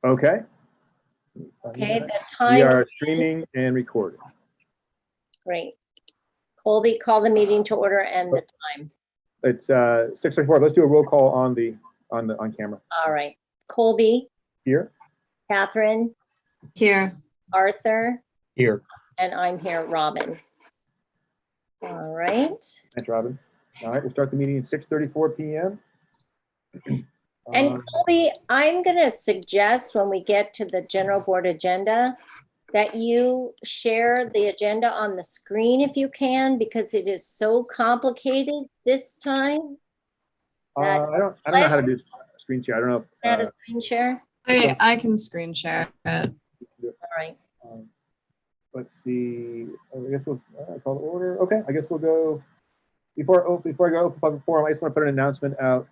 Okay. Okay, the We time are is streaming and recording. great. Colby, call the meeting to order and the time. It's 6:34. Let's do a roll call on camera. All right. Colby, Here. Catherine, Here. Arthur, Here. and I'm here, Robin. All right. Thanks, Robin. All right, we'll start the meeting at 6:34 p.m. And Colby, I'm going to suggest when we get to the general board agenda that you share the agenda on the screen if you can, because it is so complicated this time. I don't know how to do screen share. I don't know. How to screen share? I can screen share it. All right. Let's see. I guess we'll call the order. Okay, I guess we'll go. Before I go open public forum, I just want to put an announcement out.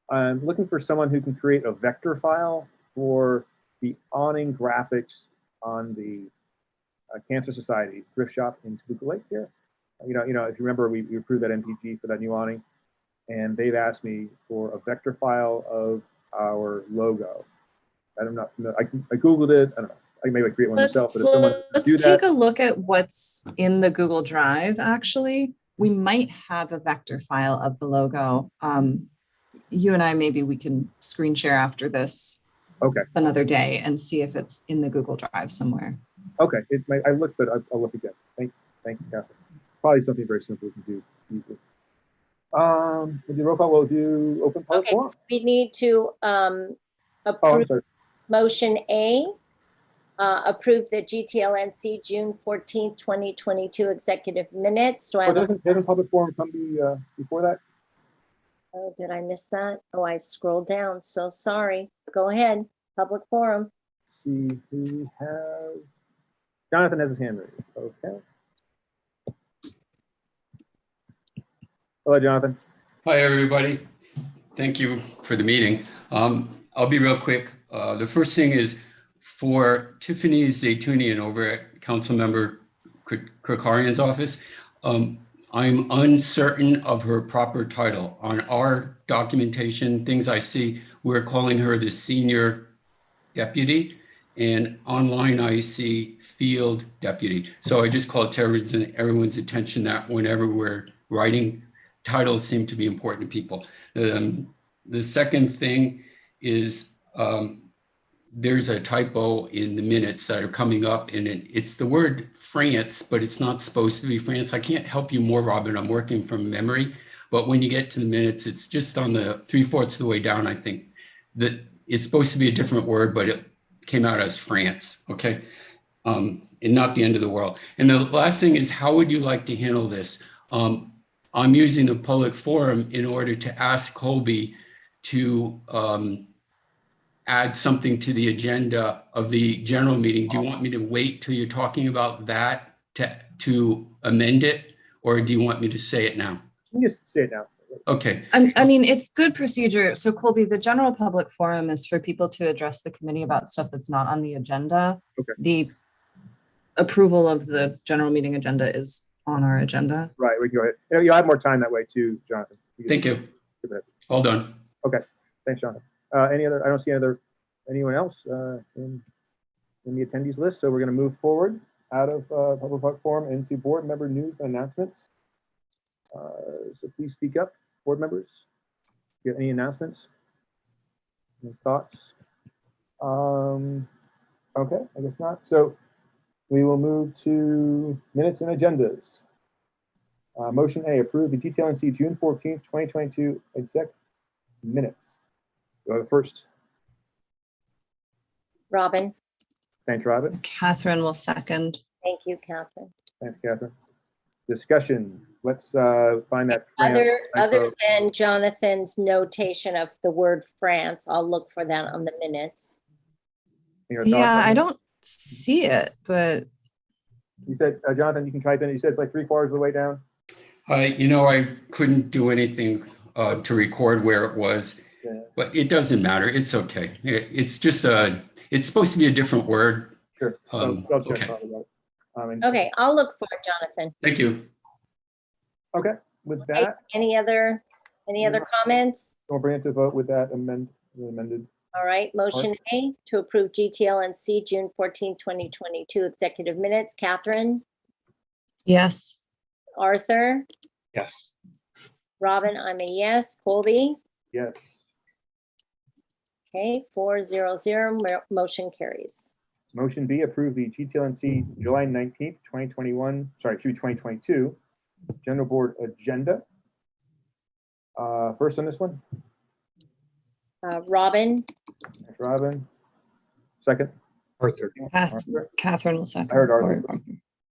I'm looking for someone who can create a vector file for the awning graphics on the Cancer Society thrift shop in Toluca Lake here. You know, if you remember, we approved that MPG for that new awning, and they've asked me for a vector file of our logo. I'm not familiar. I Googled it. I don't know. I maybe create one myself. But if someone Let's take a look at what's in the Google Drive. Actually, we might have a vector file of the logo. You and I, maybe we can screen share after this. Okay. Another day and see if it's in the Google Drive somewhere. Okay. I looked, but I'll look again. Thank you, Catherine. Probably something very simple we can do easily. We'll do roll call. We'll do open public forum. So we need to approve motion A. Approve the GTLNC June 14th, 2022 executive minutes. Do I have doesn't public forum come before that? Oh, did I miss that? Oh, I scrolled down. So sorry. Go ahead. Public forum. Let's see who we have. Jonathan has his hand raised. Okay. Hello, Jonathan. Hi, everybody. Thank you for the meeting. I'll be real quick. The first thing is for Tiffany Zaytunian over at Councilmember Krikarian's office. I'm uncertain of her proper title. On our documentation, things I see, we're calling her the senior deputy, and online I see field deputy. So I just call it to everyone's attention that whenever we're writing, titles seem to be important to people. The second thing is there's a typo in the minutes that are coming up, and it's the word France, but it's not supposed to be France. I can't help you more, Robin. I'm working from memory, but when you get to the minutes, it's just on the 3/4 of the way down. I think that it's supposed to be a different word, but it came out as France, okay? And not the end of the world. And the last thing is, how would you like to handle this? I'm using the public forum in order to ask Colby to add something to the agenda of the general meeting. Do you want me to wait till you're talking about that to amend it, or do you want me to say it now? You can just say it now. Okay. I mean, it's good procedure. So Colby, the general public forum is for people to address the committee about stuff that's not on the agenda. Okay. The approval of the general meeting agenda is on our agenda. Right, we can go ahead. You'll have more time that way too, Jonathan. Thank you. All done. Okay, thanks, Jonathan. Any other? I don't see anyone else in the attendees list. So we're going to move forward out of public forum into board member news and announcements. So please speak up, board members. Do you have any announcements? Any thoughts? Okay, I guess not. So we will move to minutes and agendas. Motion A, approve the GTLNC June 14th, 2022 exec minutes. Do I have a first? Robin. Thanks, Robin. Catherine will second. Thank you, Catherine. Thanks, Catherine. Discussion. Let's find that. Other than Jonathan's notation of the word France, I'll look for that on the minutes. Yeah, I don't see it, but you said, Jonathan, you can type in. You said it's like 3/4 of the way down. I couldn't do anything to record where it was, but it doesn't matter. It's okay. It's just it's supposed to be a different word. Sure. Okay. Okay, I'll look for it, Jonathan. Thank you. Okay. With that, Any other comments? we'll bring it to vote with that amended. All right, motion A to approve GTLNC June 14, 2022 executive minutes. Catherine, Yes. Arthur, Yes. Robin, I'm a yes. Colby, Yes. okay, 400, motion carries. Motion B, approve the GTLNC July 19th, 2021, sorry, through 2022 general board agenda. First on this one, Robin, thanks, Robin. Second, Arthur. Arthur. Catherine will second. I heard Arthur. Or-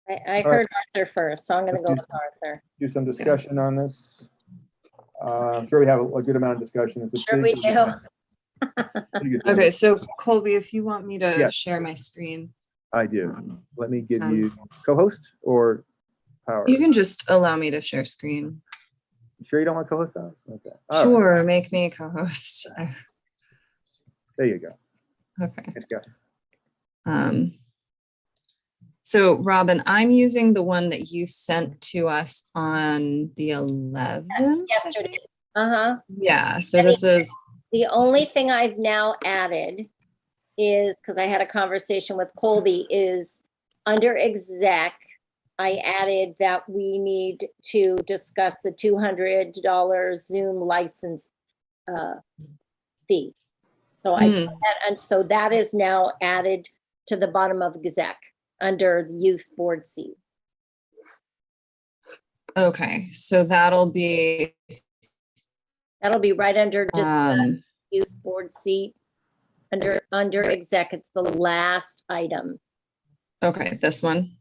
I heard Arthur first, so I'm gonna Let's go do- with Arthur. Do some discussion on this. I'm sure we have a good amount of discussion. It's a Sure we big- do. pretty good Okay, number. so Colby, if you want me to Yes. share my screen, I do. um, Let me give you co-host or power. you can just allow me to share screen. You sure you don't want co-host on? Okay. All right. Sure, make me a co-host. There you go. Okay. Let's go. So Robin, I'm using the one that you sent to us on the 11th. I Yesterday. think? Uh-huh. Yeah, so this is, The only thing I've now added is, because I had a conversation with Colby, is under exec, I added that we need to discuss the $200 Zoom license fee. So so that is now added to the bottom of exec under the youth board seat. okay, so that'll be, That'll be right under discuss um, youth board seat. Under exec, it's the last item. okay, this one.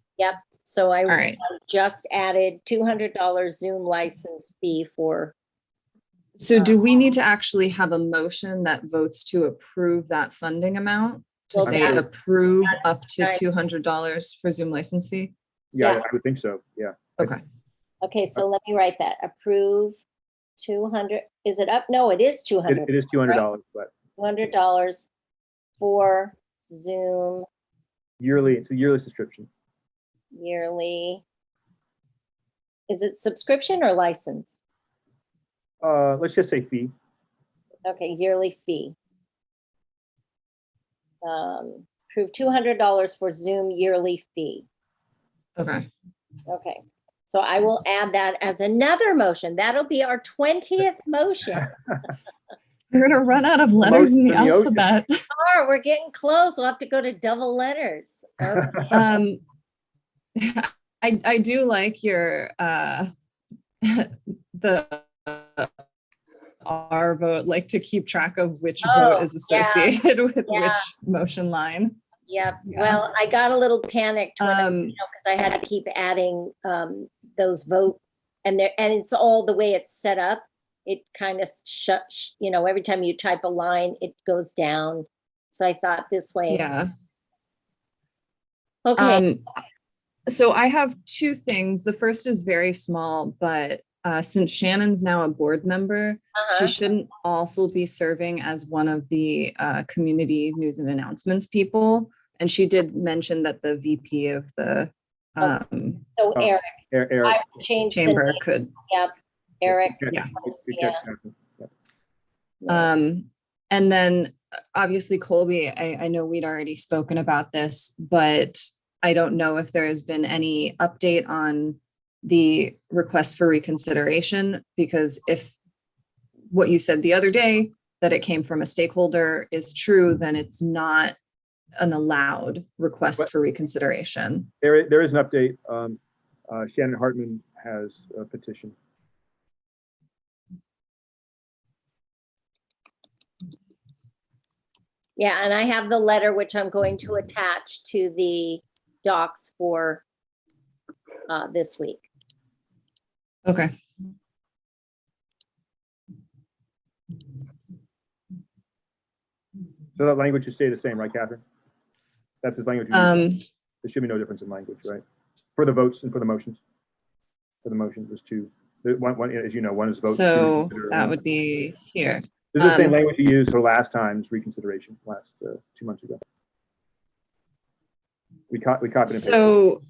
So I All right. just added $200 Zoom license fee for, So do we need to actually have a motion that votes to approve that funding amount? To Well, say that's- approve that's up to right. $200 for Zoom license fee? Yeah, Yeah. I would think so. Yeah. Okay. okay, so let me write that. Approve 200, is it up? No, it is It 200, is $200, but $200 for Zoom yearly, it's a yearly subscription. yearly. Is it subscription or license? Let's just say fee. Okay, yearly fee. Approve $200 for Zoom yearly fee. Okay. Okay, so I will add that as another motion. That'll be our 20th motion. We're gonna run out of letters in the Motion in the ocean. alphabet. Oh, we're getting close. We'll have to go to double letters. Okay. I do like your the our vote, like to keep track of which Oh, vote is yeah, associated with yeah. which motion line. Yep. Yeah. Well, I got a little panicked when because I had to keep adding those vote and it's all the way it's set up. It kind of shuts, every time you type a line, it goes down. So I thought this way. Yeah. Okay. So I have two things. The first is very small, but since Shannon's now a board member, Uh-huh. she shouldn't also be serving as one of the community news and announcements people. And she did mention that the VP of the So Oh, Eric, Eric. I will change the chamber name. could. Eric. Yeah. Yeah. And then obviously Colby, I know we'd already spoken about this, but I don't know if there has been any update on the request for reconsideration, because if what you said the other day, that it came from a stakeholder is true, then it's not an allowed request for reconsideration. There is an update. Shannon Hartman has a petition. Yeah, and I have the letter, which I'm going to attach to the docs for this week. Okay. So that language should stay the same, right, Catherine? That's the language. There should be no difference in language, right? For the votes and for the motions. For the motions, there's two. One, as you know, one is vote. to So reconsider, that and would be here. this is the same language you used for last time's reconsideration, last 2 months ago. We copied and pasted. So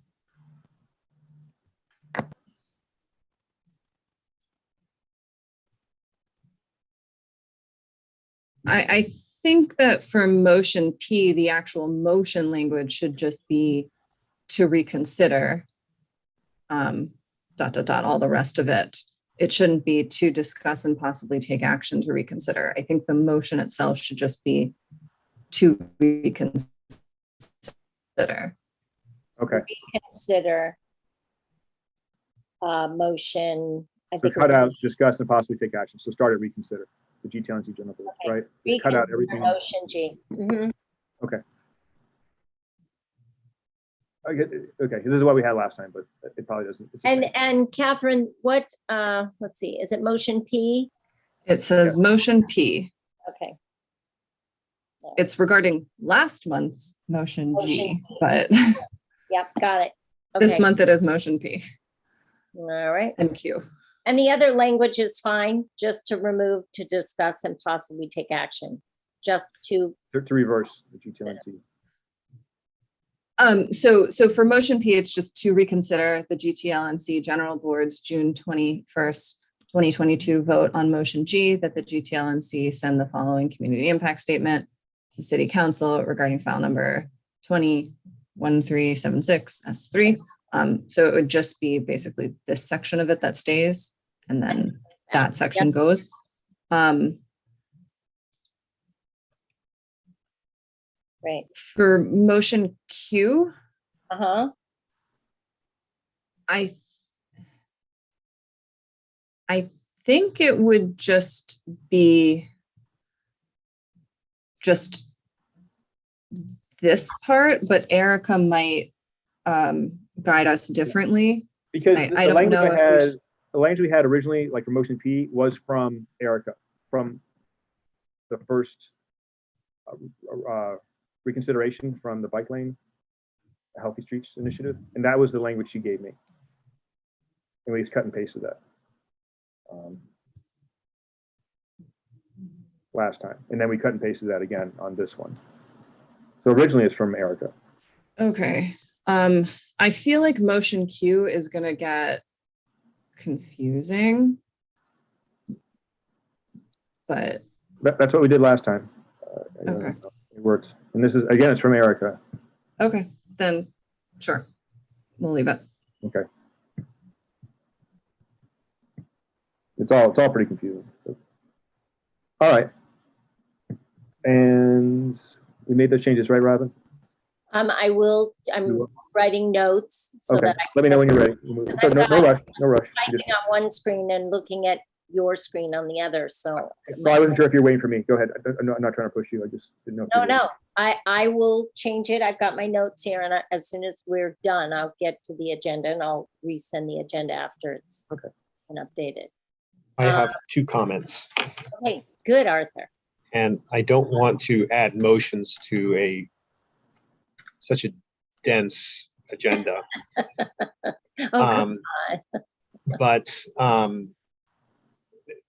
I think that for motion P, the actual motion language should just be to reconsider, all the rest of it. It shouldn't be to discuss and possibly take action to reconsider. I think the motion itself should just be to reconsider. Okay, Consider motion, I so think. cut out discuss and possibly take action. So start at reconsider the GTLNC general board, Okay. right? Just cut out everything. Motion G. Mhm. Okay. Okay, this is what we had last time, but it probably doesn't. it's the same. And Catherine, what, let's see, is it motion P? It says motion P. Okay. It's regarding last month's motion Motion G, G. but Yep, got it. this Okay. month it is motion P All right. and Q. And the other language is fine, just to remove, to discuss and possibly take action, just to, To reverse the GTLNC. So for motion P, it's just to reconsider the GTLNC General Board's June 21st, 2022 vote on motion G, that the GTLNC send the following community impact statement to City Council regarding file number 201376 S3. So it would just be basically this section of it that stays, and then that section goes. right. For motion Q, Uh-huh. I think it would just be just this part, but Erica might guide us differently. Because I the don't language know I if we had, should- the language we had originally, like for motion P, was from Erica, from the first reconsideration from the bike lane, Healthy Streets initiative, and that was the language she gave me. And we just cut and pasted that last time, and then we cut and pasted that again on this one. So originally it's from Erica. Okay. I feel like motion Q is gonna get confusing. But That's what we did last time. Okay. It worked. And this is, again, it's from Erica. okay, then sure. We'll leave it. Okay. It's all pretty confusing. All right. And we made those changes, right, Robin? I'm You will. writing notes so Okay, that I let me know when you're ready. Because So I've no got- rush, no rush. You typing just- on one screen and looking at your screen on the other, so. Well, I wasn't sure if you're waiting for me. Go ahead. I'm not trying to push you. I just didn't know. if you No, were- no, I will change it. I've got my notes here, and as soon as we're done, I'll get to the agenda and I'll resend the agenda after it's Okay. been updated. I have two comments, Okay, good, Arthur. and I don't want to add motions to such a dense agenda. Oh, But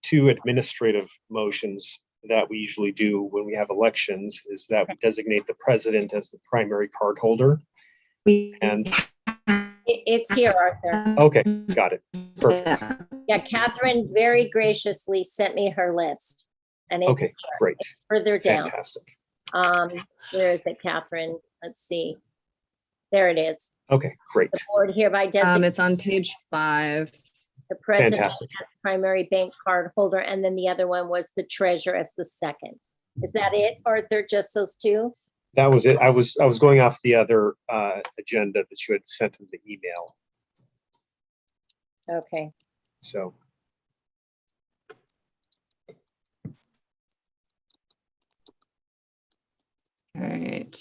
two administrative motions that we usually do when we have elections is that we designate the president as the primary card holder. And, it's here, Arthur. okay, got it. Perfect. Yeah, Catherine very graciously sent me her list, and it's Okay, great. further down. Fantastic. Where is it, Catherine? Let's see. There it is. Okay, great. The board hereby designates It's on page 5. the president Fantastic. as primary bank card holder, and then the other one was the treasurer as the second. Is that it, Arthur? Just those two? That was it. I was going off the other agenda that you had sent in the email. Okay. So, All right.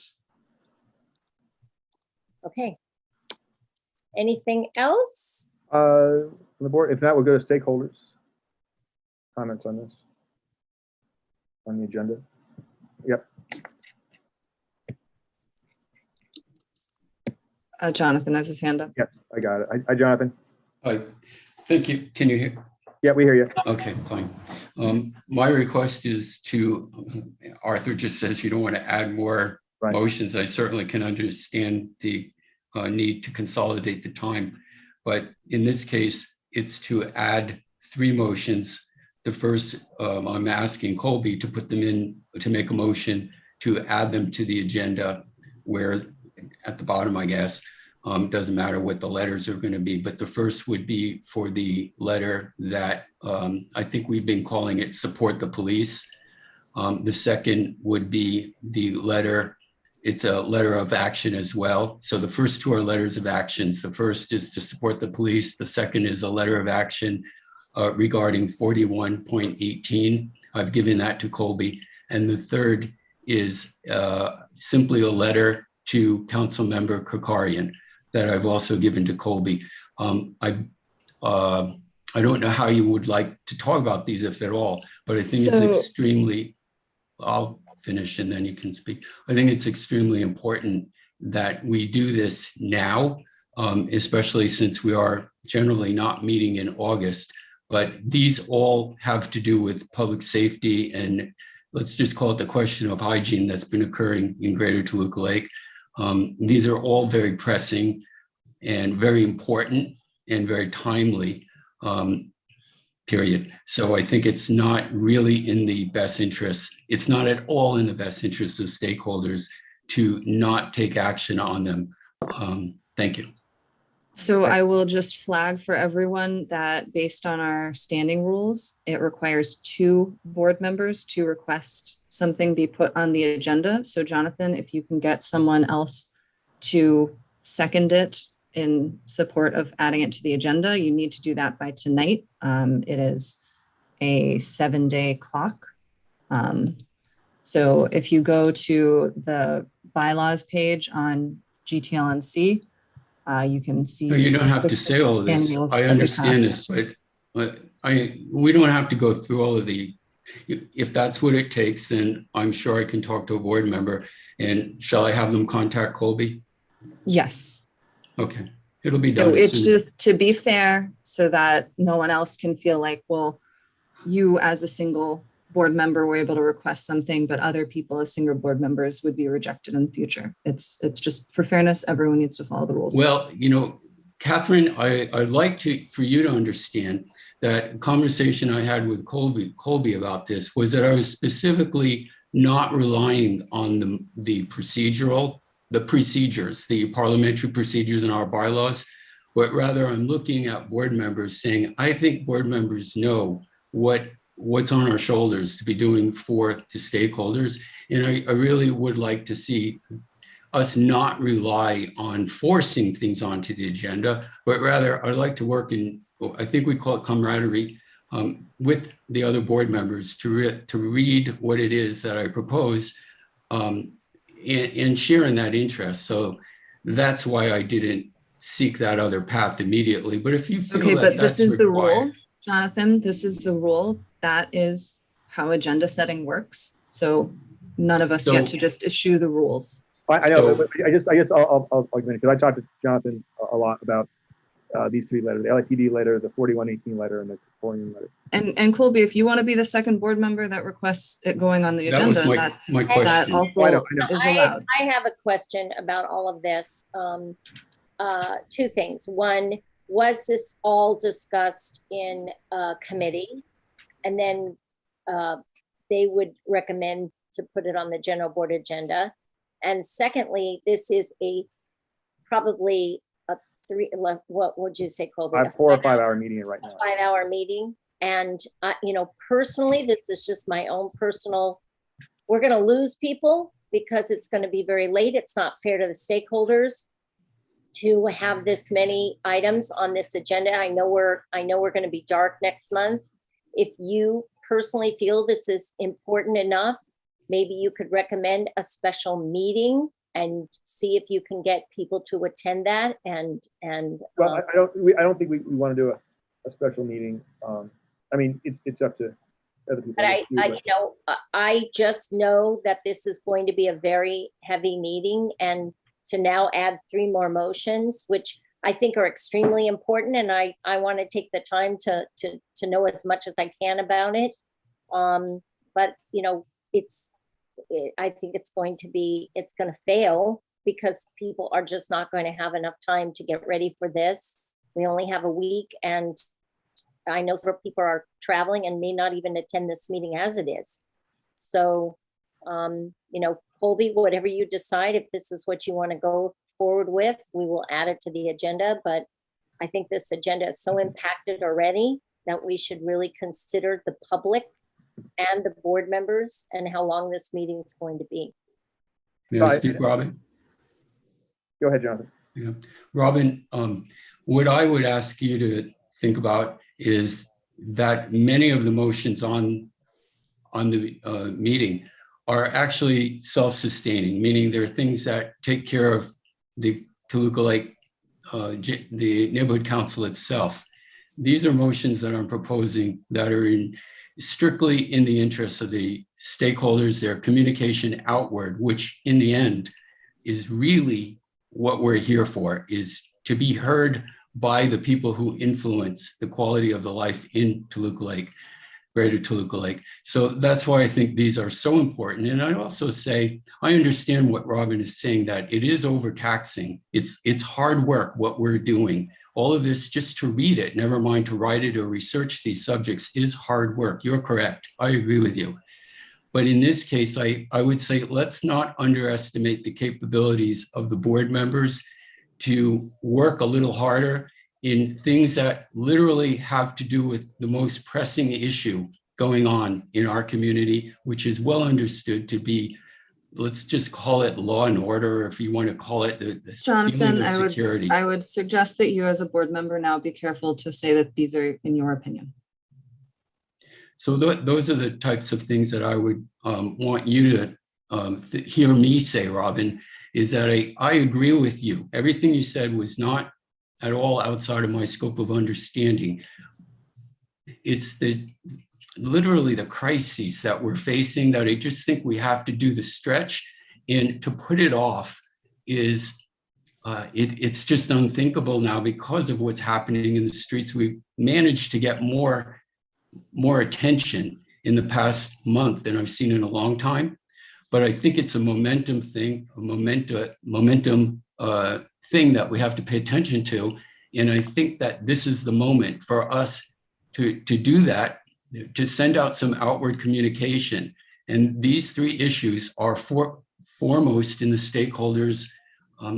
Okay. Anything else? On the board, if not, we'll go to stakeholders. Comments on this? On the agenda? Yep. Jonathan has his hand up. Yep, I got it. Hi, Jonathan. Hi, thank you. Can you hear? Yeah, we hear you. Okay, fine. My request is to, Arthur just says you don't want to add more Right. motions. I certainly can understand the need to consolidate the time. But in this case, it's to add 3 motions the first, I'm asking Colby to put them in, to make a motion to add them to the agenda, where at the bottom, I guess, doesn't matter what the letters are going to be, but the first would be for the letter that I think we've been calling it support the police. The second would be the letter, it's a letter of action as well. So the first two are letters of actions. The first is to support the police. The second is a letter of action regarding 41.18. I've given that to Colby. And the third is simply a letter to Council Member Kokarian that I've also given to Colby. I don't know how you would like to talk about these, if at all, but I think it's extremely, I'll finish and then you can speak. I think it's extremely important that we do this now, especially since we are generally not meeting in August, but these all have to do with public safety and let's just call it the question of hygiene that's been occurring in Greater Toluca Lake. These are all very pressing and very important and very timely, period. So I think it's not really in the best interest. It's not at all in the best interest of stakeholders to not take action on them. Thank you. So I will just flag for everyone that based on our standing rules, it requires 2 board members to request something be put on the agenda. So Jonathan, if you can get someone else to second it in support of adding it to the agenda, you need to do that by tonight. It is a 7-day clock. So if you go to the bylaws page on GTLNC, you can see. No, you don't have to say all of this. I understand this, but we don't have to go through all of the, if that's what it takes, then I'm sure I can talk to a board member. And shall I have them contact Colby? Yes. Okay, it'll be done. So it's just to be fair so that no one else can feel like, well, you as a single board member were able to request something, but other people as single board members would be rejected in the future. It's just for fairness, everyone needs to follow the rules. Well, you know, Catherine, I'd like for you to understand that conversation I had with Colby about this was that I was specifically not relying on the procedures, the parliamentary procedures in our bylaws, but rather I'm looking at board members saying, I think board members know what's on our shoulders to be doing for the stakeholders. And I really would like to see us not rely on forcing things onto the agenda, but rather I'd like to work in, I think we call it camaraderie, with the other board members to read what it is that I propose and share in that interest. So that's why I didn't seek that other path immediately. But if you feel okay, that but this is required, the rule, Jonathan, this is the rule. That is how agenda setting works. So none of us get to just issue the rules. I know, but I guess I'll because I talked to Jonathan a lot about these 3 letters: the LAPD letter, the 4118 letter, and the Californian letter. And Colby, if you want to be the second board member that requests it going on the that was agenda, my question. that also I know. is allowed. I have a question about all of this. 2 things. One, was this all discussed in committee? And then they would recommend to put it on the general board agenda. And secondly, this is probably a 3, what would you say, Colby? A 4 or 5 hour meeting right now. A 5-hour meeting. And, you know, personally, this is just my own personal, we're going to lose people because it's going to be very late. It's not fair to the stakeholders to have this many items on this agenda. I know we're going to be dark next month. If you personally feel this is important enough, maybe you could recommend a special meeting and see if you can get people to attend that. And well, I don't think we want to do a special meeting. I mean, it's up to other people. But I just know that this is going to be a very heavy meeting, and to now add 3 more motions, which I think are extremely important. And I want to take the time to know as much as I can about it. But, you know, I think it's going to fail because people are just not going to have enough time to get ready for this. We only have a week, and I know several people are traveling and may not even attend this meeting as it is. So, Colby, whatever you decide, if this is what you want to go forward with, we will add it to the agenda. But I think this agenda is so impacted already that we should really consider the public and the board members and how long this meeting is going to be. May I speak, Robin? Go ahead, Jonathan. Yeah. Robin, what I would ask you to think about is that many of the motions on the meeting are actually self-sustaining, meaning they're things that take care of the Toluca Lake, the neighborhood council itself. These are motions that I'm proposing that are strictly in the interests of the stakeholders, their communication outward, which in the end is really what we're here for, is to be heard by the people who influence the quality of the life in Toluca Lake, Greater Toluca Lake. So that's why I think these are so important. And I also say, I understand what Robin is saying, that it is overtaxing. It's hard work, what we're doing. All of this, just to read it, never mind to write it or research these subjects, is hard work. You're correct. I agree with you. But in this case, I would say, let's not underestimate the capabilities of the board members to work a little harder in things that literally have to do with the most pressing issue going on in our community, which is well understood to be, let's just call it law and order, or if you want to call it the Jonathan, feeling of security. I would suggest that you as a board member now be careful to say that these are in your opinion. So those are the types of things that I would want you to hear me say, Robin, is that I agree with you. Everything you said was not at all outside of my scope of understanding. It's literally the crises that we're facing that I just think we have to do the stretch, and to put it off is it's just unthinkable now because of what's happening in the streets. We've managed to get more attention in the past month than I've seen in a long time, but I think it's a momentum thing, thing that we have to pay attention to. And I think that this is the moment for us to do that, to send out some outward communication. And these three issues are foremost in the stakeholders'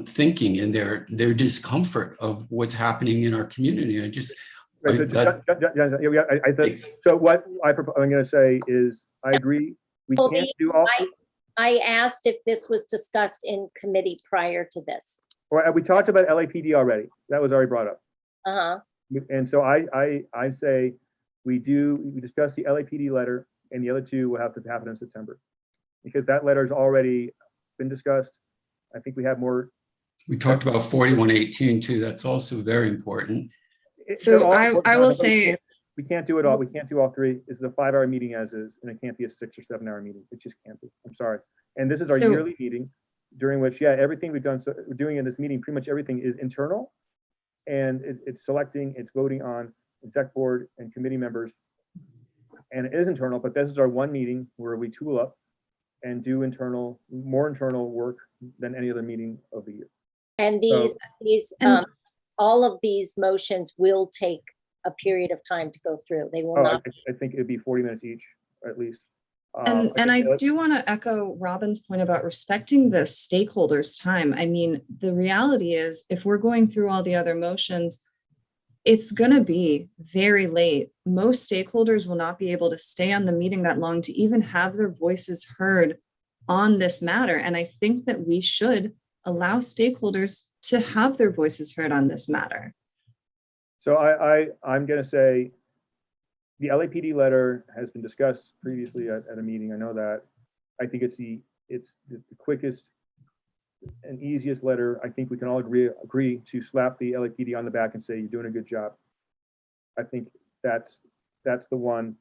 thinking and their discomfort of what's happening in our community. So what I'm going to say is, I agree. We can't do all. I asked if this was discussed in committee prior to this. We talked about LAPD already. That was already brought up. Uh-huh. And so I say we discuss the LAPD letter, and the other two will have to happen in September, because that letter has already been discussed. I think we have more. We talked about 4118 too. That's also very important. So I will say we can't do it all. We can't do all three. It's a 5-hour meeting as is, and it can't be a 6 or 7 hour meeting. It just can't be. I'm sorry. And this is our yearly meeting, during which, everything we've done, so we're doing in this meeting, pretty much everything is internal, and it's selecting, it's voting on exec board and committee members, and it is internal. But this is our one meeting where we tool up and do more internal work than any other meeting of the year. And all of these motions will take a period of time to go through. They will not. I think it'd be 40 minutes each, at least. And I do want to echo Robin's point about respecting the stakeholders' time. I mean, the reality is, if we're going through all the other motions, it's going to be very late. Most stakeholders will not be able to stay on the meeting that long to even have their voices heard on this matter. And I think that we should allow stakeholders to have their voices heard on this matter. So I'm going to say the LAPD letter has been discussed previously at a meeting. I know that. I think it's the quickest and easiest letter. I think we can all agree to slap the LAPD on the back and say, you're doing a good job. I think that's the one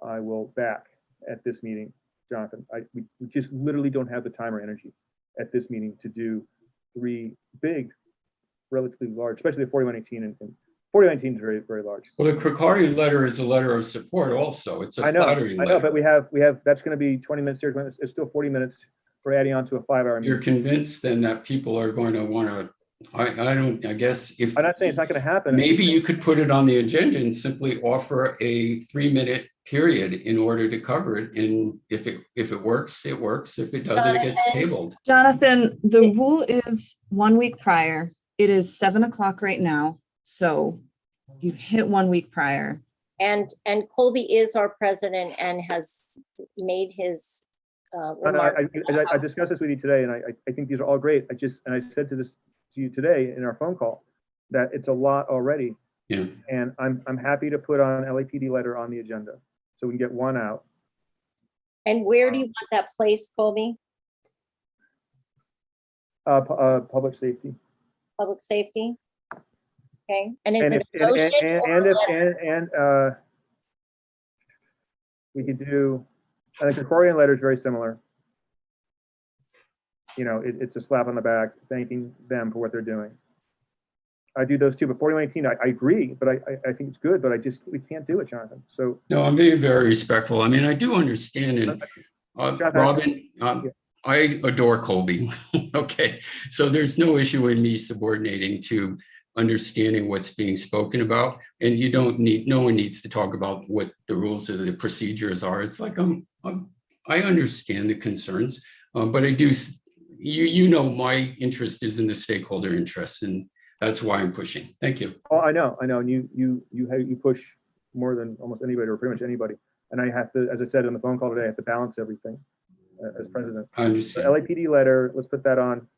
I will back at this meeting, Jonathan. We just literally don't have the time or energy at this meeting to do 3 big, relatively large, especially the 4118 and 4019 is very, very large. Well, the Krikari letter is a letter of support also. It's a flattering letter. I know, but we have, that's going to be 20 minutes here. It's still 40 minutes for adding on to a 5-hour meeting. You're convinced then that people are going to want to I guess if. I'm not saying it's not going to happen. Maybe you could put it on the agenda and simply offer a 3-minute period in order to cover it. And if it works, it works. If it doesn't, it gets tabled. Jonathan, the rule is 1 week prior. It is 7 o'clock right now. So you've hit 1 week prior. And Colby is our president and has made his remarks. I discussed this with you today, and I think these are all great. I said to you today in our phone call that it's a lot already. Yeah. And I'm happy to put on LAPD letter on the agenda so we can get one out. And where do you want that placed, Colby? Public safety. Public safety? Okay, and is And it if, a motion or a letter? and we could do, I think the Korean letter is very similar. You know, it's a slap on the back, thanking them for what they're doing. I do those two, but 4118, I agree, but I think it's good, but we can't do it, Jonathan. So No, I'm being very respectful. I mean, I do understand. And Robin, I adore Colby. Okay, so there's no issue in me subordinating to understanding what's being spoken about, and no one needs to talk about what the rules or the procedures are. It's like I understand the concerns, but I do. You know, my interest is in the stakeholder interests, and that's why I'm pushing. Thank you. Oh, I know, and you push more than almost anybody, or pretty much anybody. And I have to, as I said on the phone call today, I have to balance everything as president. I understand. The LAPD letter, let's put that on,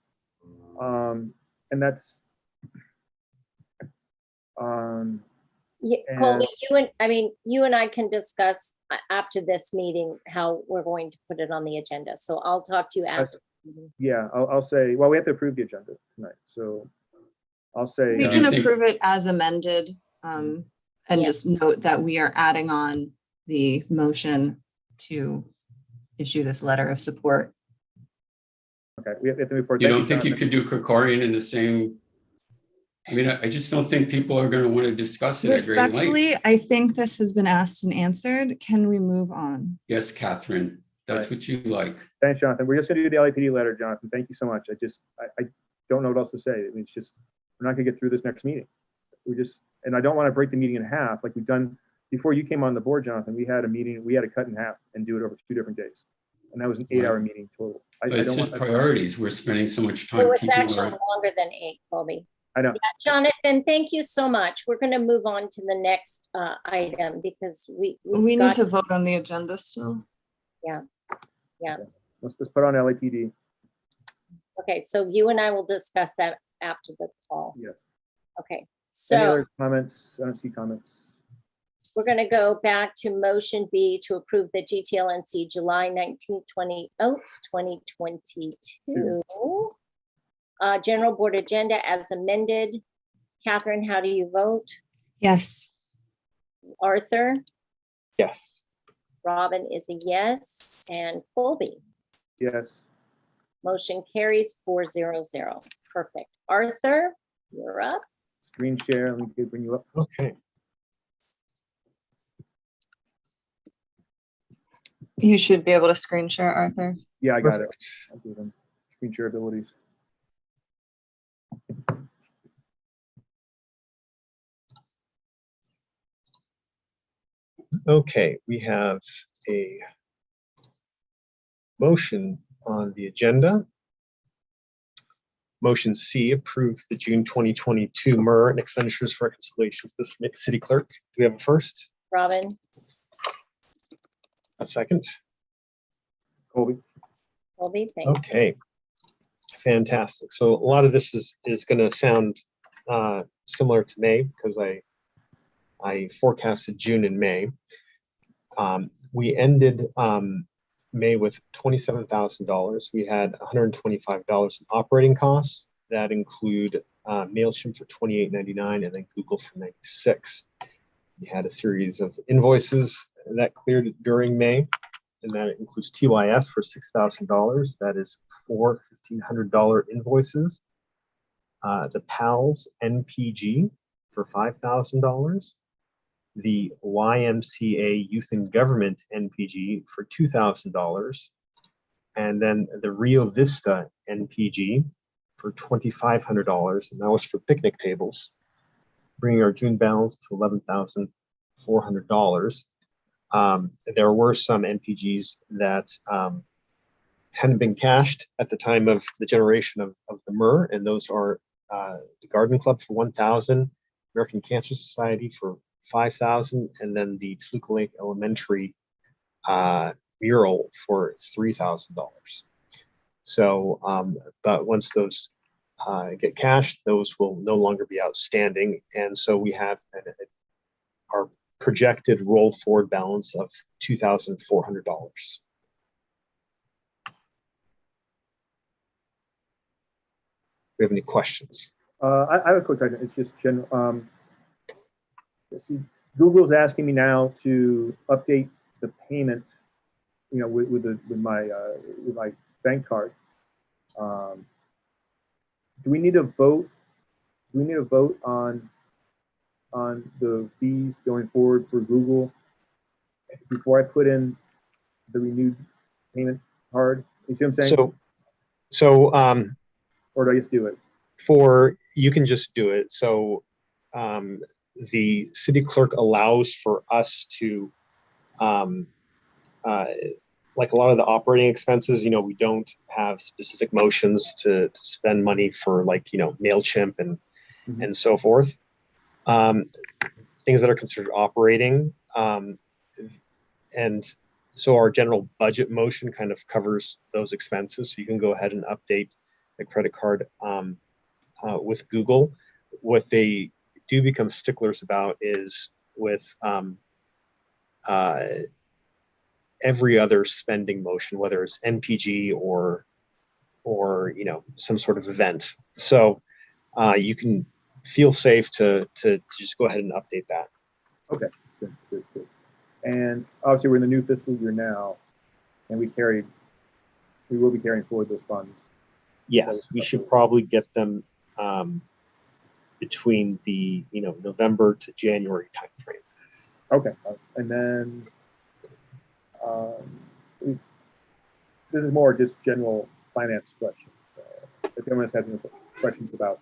and that's. Yeah, Colby, you and I can discuss after this meeting how we're going to put it on the agenda. So I'll talk to you after. Yeah, I'll say, well, we have to approve the agenda tonight, so I'll say. We can approve it as amended, and Yeah. just note that we are adding on the motion to issue this letter of support. Okay, we have to move forward. You Thank don't think you Jonathan. could do Krikorian in the same? I mean, I just don't think people are going to want to discuss it at great length. Respectfully, I think this has been asked and answered. Can we move on? Yes, Catherine, that's what you like. Thanks, Jonathan. We're just gonna do the LAPD letter, Jonathan. Thank you so much. I don't know what else to say. I mean, it's just, we're not gonna get through this next meeting. And I don't want to break the meeting in half like we've done before you came on the board, Jonathan. We had a meeting, we had to cut in half and do it over 2 different days. And that was an 8-hour meeting total. But it's just priorities. We're spending so much time. It was People actually are, longer than 8, Colby. I know. Yeah, Jonathan, thank you so much. We're going to move on to the next item because we need to vote on the agenda still. Yeah. Let's just put on LAPD. Okay, so you and I will discuss that after the call. Yes. Okay, Any so other comments? I don't see comments. we're going to go back to motion B to approve the GTLNC July 2022 general board agenda as amended. Catherine, how do you vote? Yes. Arthur? Yes. Robin is a yes, and Colby. Yes. Motion carries 400. Perfect. Arthur, you're up. Screen share. Let me bring you up. Okay. You should be able to screen share, Arthur. Yeah, I got it. Perfect. I'll do them. Screen share abilities. Okay, we have a motion on the agenda. Motion C, approve the June 2022 MER and expenditures for reconciliation with the city clerk. Do we have a first? Robin, A second? Colby. Colby, thank you. Okay, fantastic. So a lot of this is going to sound similar to May because I forecasted June and May. We ended May with $27,000. We had $125 in operating costs that include MailChimp for $28.99 and then Google for $96. We had a series of invoices that cleared during May, and that includes TYS for $6,000. That is 4 $1,500 invoices. The PALS NPG for $5,000. The YMCA Youth and Government NPG for $2,000. And then the Rio Vista NPG for $2,500, and that was for picnic tables, bringing our June balance to $11,400. There were some NPGs that hadn't been cashed at the time of the generation of the MER, and those are the Garden Club for $1,000, American Cancer Society for $5,000, and then the Toluca Lake Elementary mural for $3,000. So, but once those get cashed, those will no longer be outstanding, and so we have our projected roll forward balance of $2,400. Do you have any questions? I have a quick question. It's just general. See, Google's asking me now to update the payment, you know, with my bank card. Do we need a vote? Do we need a vote on the fees going forward for Google before I put in the renewed payment card? You see what I'm saying? So or do I just do it? You can just do it. So the city clerk allows for us to, like a lot of the operating expenses, you know, we don't have specific motions to spend money for, like, you know, MailChimp and so forth. Things that are considered operating. And so our general budget motion kind of covers those expenses. So you can go ahead and update the credit card with Google. What they do become sticklers about is with every other spending motion, whether it's NPG or you know, some sort of event. So you can feel safe to just go ahead and update that. Okay, good. And obviously we're in the new fiscal year now, and we will be carrying forward those funds. Yes, we should probably get them between the, you know, November to January timeframe. Okay, and then this is more just general finance questions. If anyone has any questions about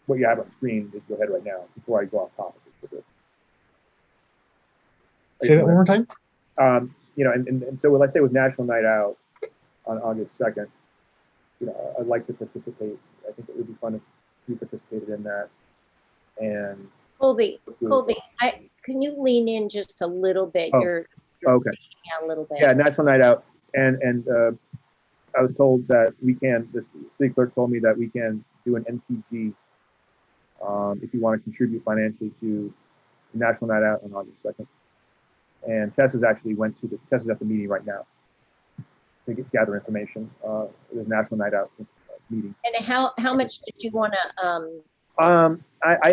what you have on screen, just go ahead right now before I go off topic. Say that one more time. You know, and so let's say with National Night Out on August 2nd, you know, I'd like to participate. I think it would be fun if you participated in that. And Colby, can you lean in just a little bit? Oh, You're okay. a little bit. Yeah, National Night Out, and I was told that we can. The city clerk told me that we can do an NPG if you want to contribute financially to National Night Out on August 2nd. And Tess actually Tess is at the meeting right now to gather information. The National Night Out meeting. And how much did you want to? I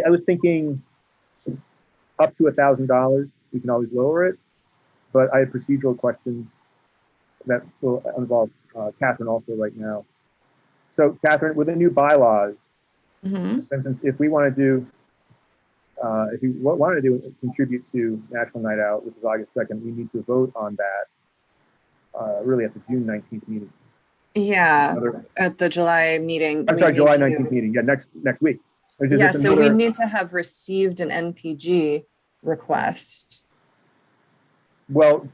was thinking up to $1,000. We can always lower it, but I have procedural questions that will involve Catherine also right now. So Catherine, with the new bylaws, for instance, if we want to do, if you want to do contribute to National Night Out, which is August 2nd, we need to vote on that really at the June 19th meeting. Yeah, at the July meeting. I'm sorry, July 19th meeting. Yeah, next week. Yeah, so we need to have received an NPG request. Well,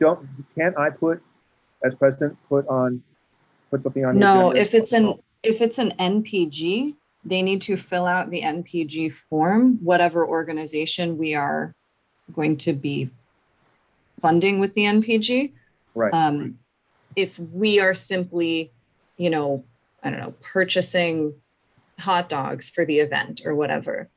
can't I put, as president, put something on? No, if it's an NPG, they need to fill out the NPG form, whatever organization we are going to be funding with the NPG. Right. If we are simply, you know, I don't know, purchasing hot dogs for the event or whatever,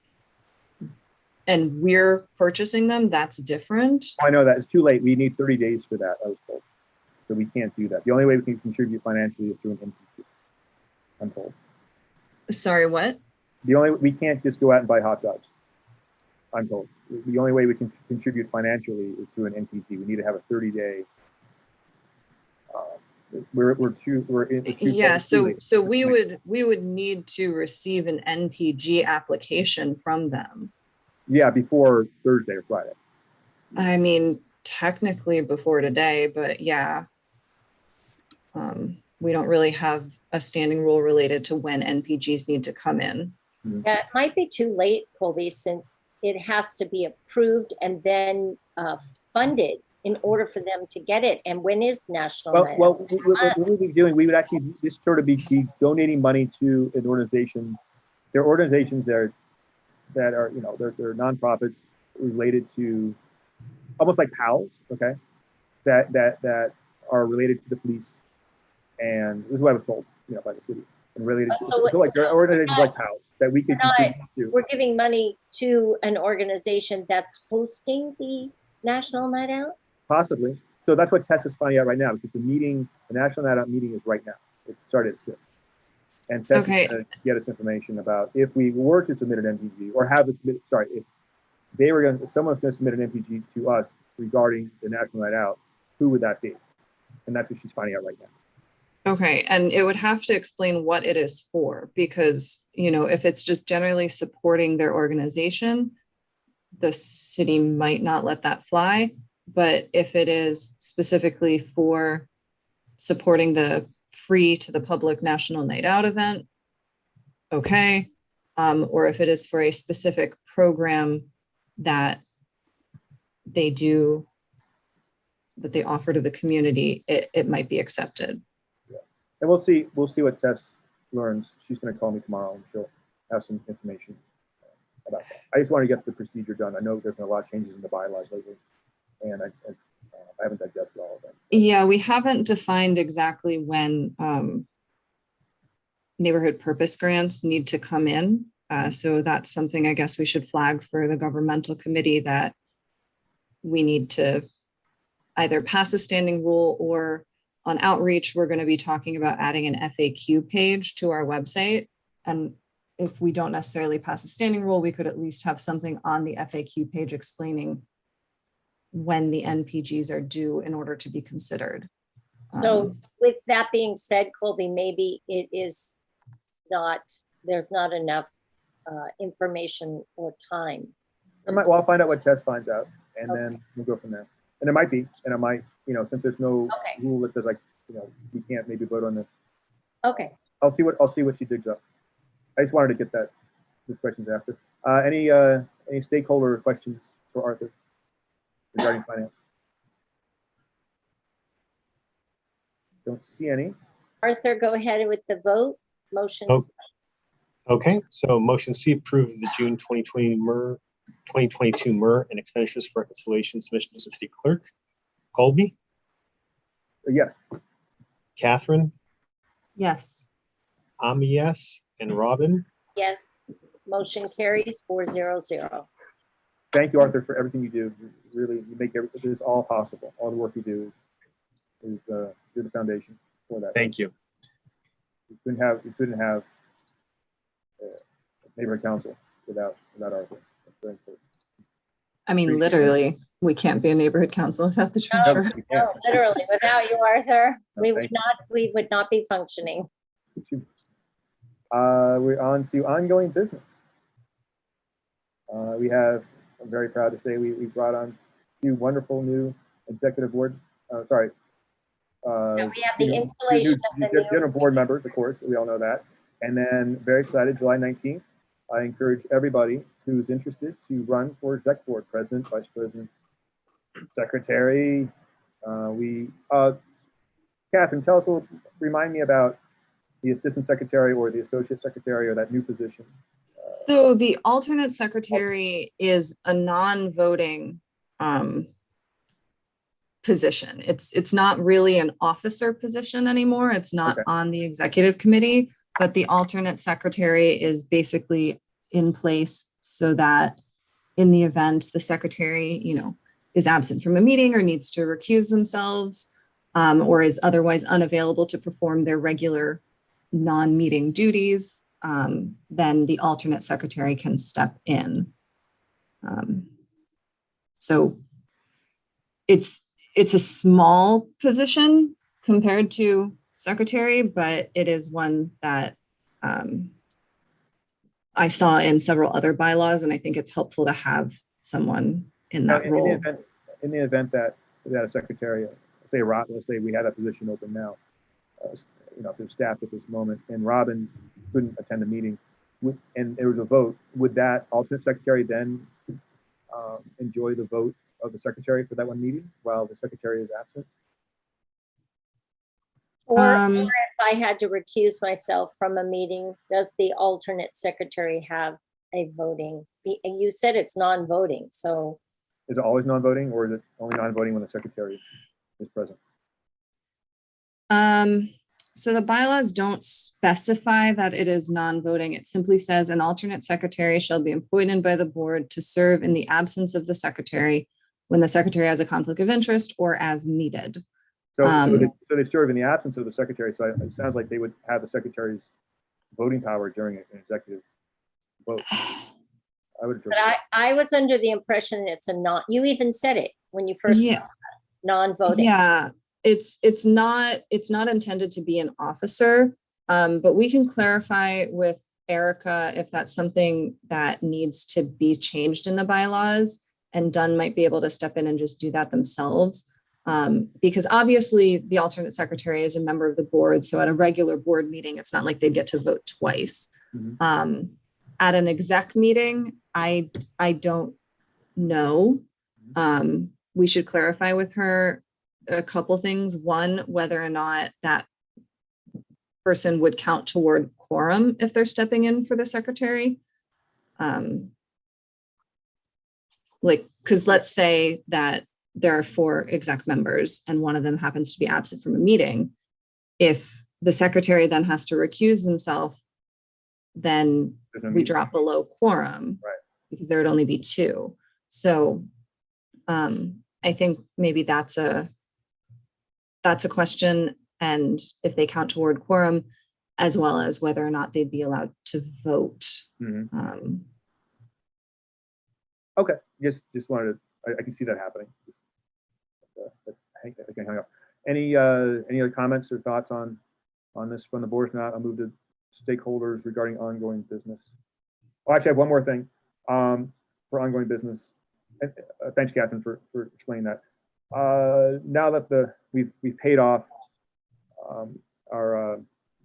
and we're purchasing them, that's different. I know that it's too late. We need 30 days for that, I was told. So we can't do that. The only way we can contribute financially is through an NPG, I'm told. Sorry, what? We can't just go out and buy hot dogs, I'm told. The only way we can contribute financially is through an NPG. We need to have a 30-day. Yeah, so we would need to receive an NPG application from them. Yeah, before Thursday or Friday. I mean, technically before today, but yeah. we don't really have a standing rule related to when NPGs need to come in. Yeah, it might be too late, Colby, since it has to be approved and then funded in order for them to get it. And when is National Night Out? Well, what we would be doing, we would actually just sort of be donating money to an organization. There are organizations there that are, you know, they're nonprofits related to, almost like PALs, okay, that are related to the police, and this is what I was told, you know, by the city, and related to, so like there are organizations like PALs that we could contribute to. We're giving money to an organization that's hosting the National Night Out? Possibly. So that's what Tess is finding out right now, because the meeting, the National Night Out meeting is right now. It started at 6. And Tess Okay. is going to get us information about if we were to submit an MPG, or have a submit, sorry, if they were going to, if someone's going to submit an MPG to us regarding the National Night Out, who would that be? And that's what she's finding out right now. Okay, and it would have to explain what it is for, because, you know, if it's just generally supporting their organization, the city might not let that fly. But if it is specifically for supporting the free to the public National Night Out event, okay. Or if it is for a specific program that they do, that they offer to the community, it might be accepted. And we'll see what Tess learns. She's going to call me tomorrow and she'll have some information about that. I just want to get the procedure done. I know there's been a lot of changes in the bylaws lately, and I haven't digested all of them. Yeah, we haven't defined exactly when neighborhood purpose grants need to come in. So that's something I guess we should flag for the governmental committee, that we need to either pass a standing rule, or on outreach, we're going to be talking about adding an FAQ page to our website. And if we don't necessarily pass a standing rule, we could at least have something on the FAQ page explaining when the NPGs are due in order to be considered. So with that being said, Colby, maybe it is not, there's not enough information or time. Well, I'll find out what Tess finds out, and Okay. then we'll go from there. And it might be, and it might, you know, since there's no Okay. rule that says, like, you know, we can't maybe vote on this. Okay. I'll see what she digs up. I just wanted to get those questions after. Any stakeholder questions for Arthur regarding finance? Don't see any. Arthur, go ahead with the vote. Motions. Oh. Okay, so motion C, approve the June 2022 MER and expenditures for reconciliation submission to the city clerk. Colby, Yes. Catherine, Yes. yes, and Robin. Yes. Motion carries 400. Thank you, Arthur, for everything you do. Really, you make this all possible. All the work you do is you're the foundation for that. Thank you. We couldn't have neighborhood council without Arthur. That's very important. I mean, Appreciate literally, we can't be a neighborhood council without the No. treasurer. We No, can't. literally, without you, Arthur, No, we thank would not be functioning. We're on to ongoing business. I'm very proud to say we brought on 2 wonderful new executive board, And we have the new installation of the new. general board members, of course, we all know that. And then very excited, July 19th, I encourage everybody who's interested to run for exec board, president, vice president, secretary. Catherine, remind me about the assistant secretary or the associate secretary, or that new position. So the alternate secretary is a non-voting position. It's not really an officer position anymore. It's not Okay. on the executive committee, but the alternate secretary is basically in place so that in the event the secretary, you know, is absent from a meeting or needs to recuse themselves, or is otherwise unavailable to perform their regular non-meeting duties, then the alternate secretary can step in. So it's a small position compared to secretary, but it is one that I saw in several other bylaws, and I think it's helpful to have someone in that role. In the event that a secretary, let's say we had a position open now, if they're staffed at this moment, and Robin couldn't attend the meeting, and there was a vote, would that alternate secretary then enjoy the vote of the secretary for that one meeting while the secretary is absent? Or Um, if I had to recuse myself from a meeting, does the alternate secretary have a voting? And you said it's non-voting, so Is it always non-voting, or is it only non-voting when the secretary is present? So the bylaws don't specify that it is non-voting. It simply says an alternate secretary shall be appointed by the board to serve in the absence of the secretary when the secretary has a conflict of interest or as needed. So, Um, so they serve in the absence of the secretary. So it sounds like they would have the secretary's voting power during an executive vote. I would. but I was under the impression it's a non, you even said it when you first, Yeah, non-voting. yeah, it's not intended to be an officer, but we can clarify with Erica if that's something that needs to be changed in the bylaws, and Dunn might be able to step in and just do that themselves. Because obviously the alternate secretary is a member of the board. So at a regular board meeting, it's not like they get to vote twice. Mhm. At an exec meeting, I don't know. We should clarify with her a couple things. One, whether or not that person would count toward quorum if they're stepping in for the secretary. Because let's say that there are 4 exec members and one of them happens to be absent from a meeting. If the secretary then has to recuse themselves, then There's no we meeting. drop below quorum, Right. because there would only be 2. So I think maybe that's a question, and if they count toward quorum, as well as whether or not they'd be allowed to vote. Mhm. Okay, just wanted to. I can see that happening. I can hang up. Any other comments or thoughts on this from the board? If not, I'll move to stakeholders regarding ongoing business. Oh, actually, I have one more thing for ongoing business. Thanks, Catherine, for explaining that. Now that we've paid off our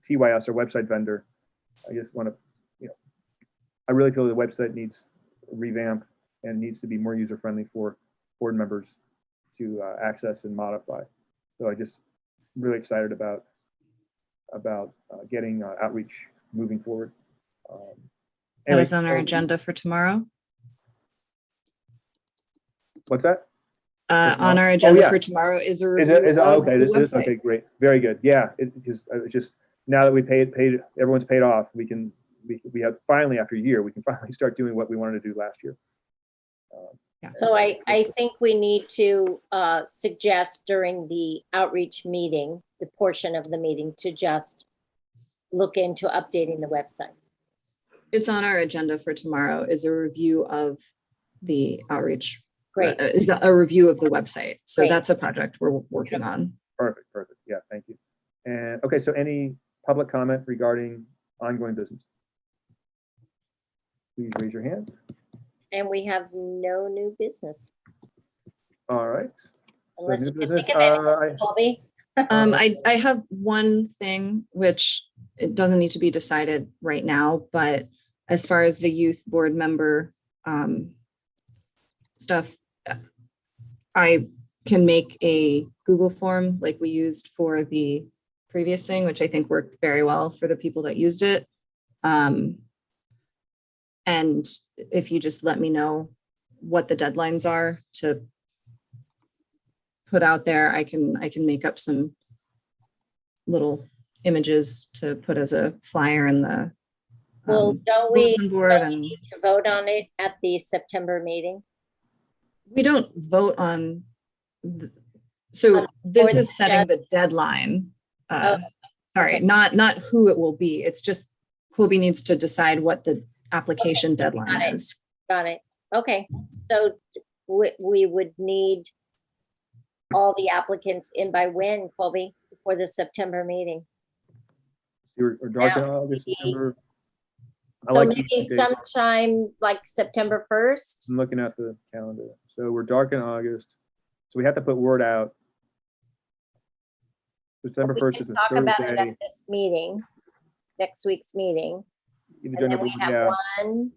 TYS, our website vendor, I just want to, I really feel the website needs a revamp and needs to be more user friendly for board members to access and modify. So I just really excited about getting outreach moving forward. That is on our agenda for tomorrow. What's that? On our agenda yeah. for tomorrow is a Is review it? of Okay. the This is website. okay. Great. Very good. Yeah. It's just now that we paid, everyone's paid off. We have finally, after a year, we can finally start doing what we wanted to do last year. So I think we need to suggest during the outreach meeting, the portion of the meeting, to just look into updating the website. It's on our agenda for tomorrow is a review of the outreach. Great. Is a review of the website. So Great. that's a project we're working on. Perfect. Yeah. Thank you. And okay. So any public comment regarding ongoing business? Please raise your hand. And we have no new business. All right. Unless new you can business, think of anything, Colby. I have one thing, which it doesn't need to be decided right now, but as far as the youth board member stuff, I can make a Google form like we used for the previous thing, which I think worked very well for the people that used it. And if you just let me know what the deadlines are to put out there, I can make up some little images to put as a flyer in the Well, don't we bulletin board. And need to vote on it at the September meeting? we don't vote on. So this Or is setting the deadline. Oh, Sorry, okay. not who it will be. It's just Colby needs to decide what the application deadline got it. is. Got it. Okay. So we would need all the applicants in by when, Colby, for the September meeting? We're dark in Yeah. August, September. I So like maybe these dates. sometime like September 1st? I'm looking at the calendar. So we're dark in August. So we have to put word out December We 1st can is a talk about it Thursday. at this meeting, next week's meeting. The And agenda then we board, have yeah. one,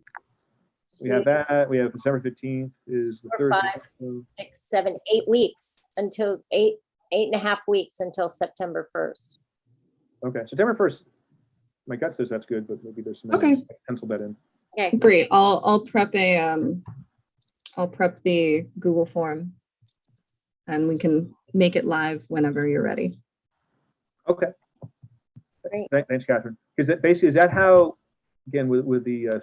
We have two, that. We have December 15th is the 4, Thursday. 5, So, 6, 7, 8 weeks until 8.5 weeks until September 1st. okay, September 1st. My gut says that's good, but maybe there's some. Okay. Pencil that in. Okay, Great. I'll prep the Google form and we can make it live whenever you're ready. Okay. great. Thanks, Catherine. Because basically, is that how, again, with the The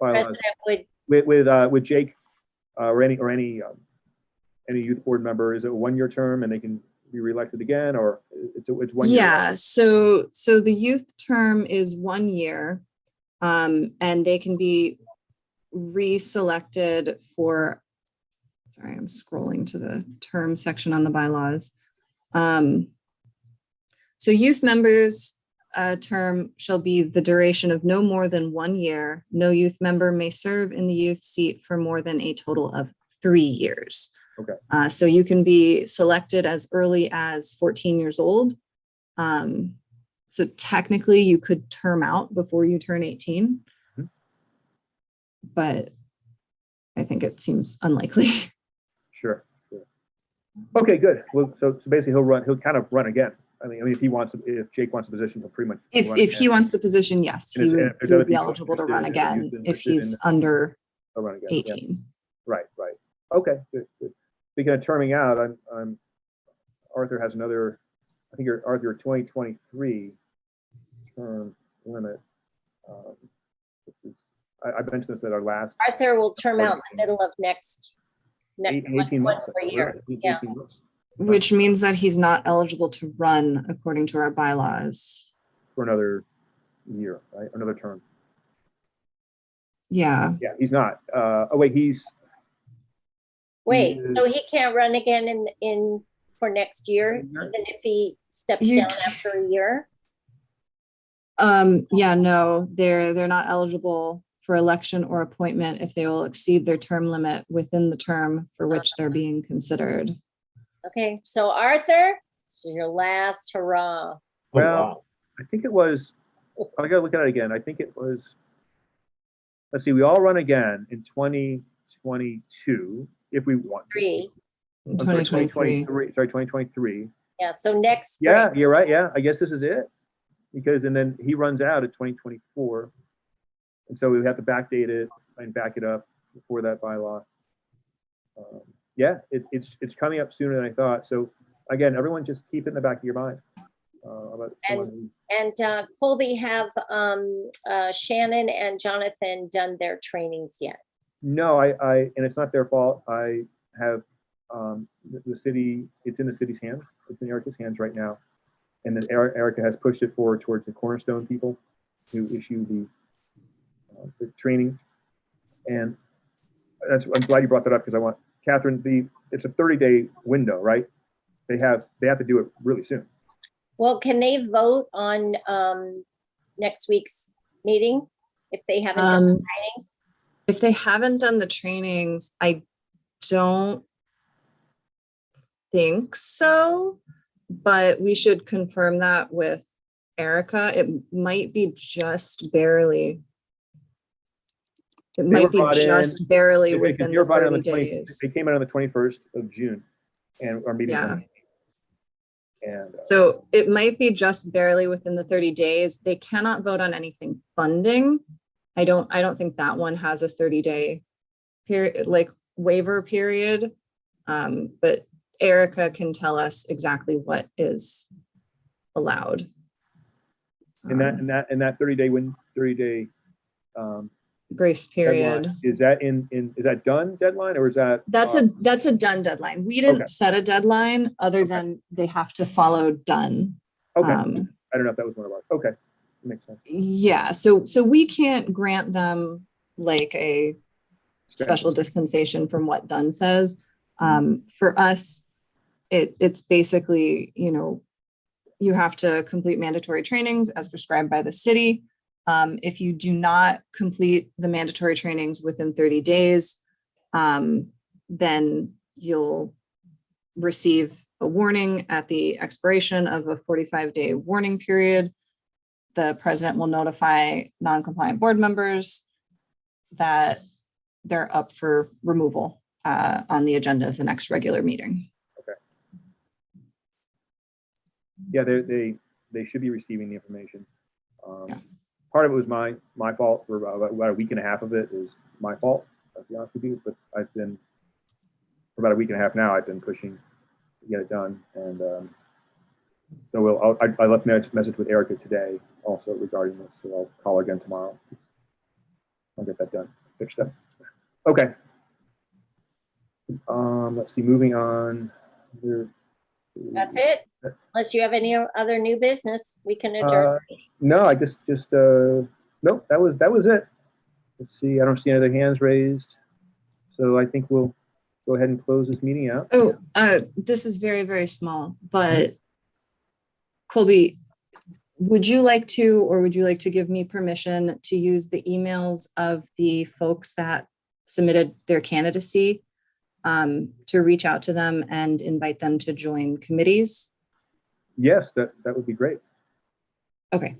bylaws. president would, with Jake or any youth board member, is it a 1-year term and they can be reelected again, or it's 1 year? Yeah, so the youth term is 1 year, and they can be reselected for, sorry, I'm scrolling to the term section on the bylaws. So youth members' term shall be the duration of no more than 1 year. No youth member may serve in the youth seat for more than a total of 3 years. Okay. So you can be selected as early as 14 years old. So technically you could term out before you turn 18, but I think it seems unlikely. Sure. Okay, good. Well, so basically he'll kind of run again. I mean, if Jake wants a position, he'll pretty much. If run he again. wants the position, yes, And he if would, there's he other would be people eligible to interested run in- again interested if in- he's under He'll run again. Yeah. 18. Right. Okay, good. Speaking of terming out, I'm Arthur has another, I think Arthur 2023 term limit. I mentioned this at our last Arthur will term out in the middle of next 18 months. per year. Really? Yeah. 18 months Which means that he's not eligible to run according to our bylaws. for another year, right? Another term. Yeah. Yeah, he's not. Oh wait, Wait, is- so he can't run again in for next year, even if he steps You down c- after a year? Yeah, no, they're not eligible for election or appointment if they will exceed their term limit within the term for which they're being considered. Okay, so Arthur, this is your last hurrah. Oh, Well, wow. I think it was, I gotta look at it again. I think it was, let's see, we all run again in 2022 if we want. 3. In I'm sorry, 2023. 2023. Yeah, so next spring. Yeah, you're right. Yeah, I guess this is it. Because, and then he runs out at 2024. And so we have to backdate it and back it up before that bylaw. Yeah, it's coming up sooner than I thought. So again, everyone just keep it in the back of your mind. About someone And Colby, have Shannon and Jonathan done their trainings yet? No, and it's not their fault. I have the city, it's in the city's hands. It's in Erica's hands right now. And then Erica has pushed it forward towards the Cornerstone people who issue the training. And I'm glad you brought that up because I want, Catherine, it's a 30-day window, right? They have to do it really soon. Well, can they vote on next week's meeting if they haven't done the trainings? If they haven't done the trainings, I don't think so, but we should confirm that with Erica. It might be just barely. It They might were be brought in- just barely Because within you're the brought in 30 on the days. They came out on the 21st of June and our meeting. Yeah. And So it might be just barely within the 30 days. They cannot vote on anything funding. I don't think that one has a 30-day period, like waiver period. But Erica can tell us exactly what is allowed. in that 30-day Grace period. deadline, is that done deadline or is that? That's a done deadline. We didn't Okay. set a deadline other than they have to follow done. Okay, I don't know if that was one of ours. Okay, makes sense. Yeah, so we can't grant them like a special dispensation from what done says. For us, it's basically, you have to complete mandatory trainings as prescribed by the city. If you do not complete the mandatory trainings within 30 days, then you'll receive a warning at the expiration of a 45-day warning period. The president will notify non-compliant board members that they're up for removal on the agenda of the next regular meeting. Yeah, they should be receiving the information. Yeah. Part of it was my fault. For about a week and a half of it is my fault, to be honest with you. But I've been, for about a week and a half now, I've been pushing to get it done. And so I left a message with Erica today also regarding this. So I'll call her again tomorrow. I'll get that done, fixed up. Okay. Let's see, moving on. That's it. Unless you have any other new business, we can adjourn. No, I just nope, that was it. Let's see, I don't see any other hands raised. So I think we'll go ahead and close this meeting out. Oh, this is very, very small, but Colby, would you like to give me permission to use the emails of the folks that submitted their candidacy to reach out to them and invite them to join committees? Yes, that would be great. Okay.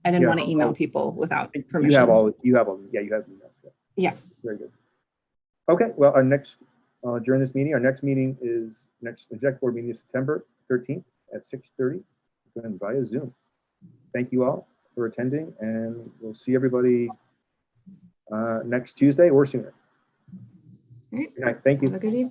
I didn't Yeah, want to email people without permission. You have all, yeah, you have emails. Yeah. Very good. Okay, well, our next, during this meeting, our next meeting is, next exec board meeting is September 13th at 6:30, and via Zoom. Thank you all for attending, and we'll see everybody next Tuesday or sooner. All right. Good night. Thank you. Have a good evening.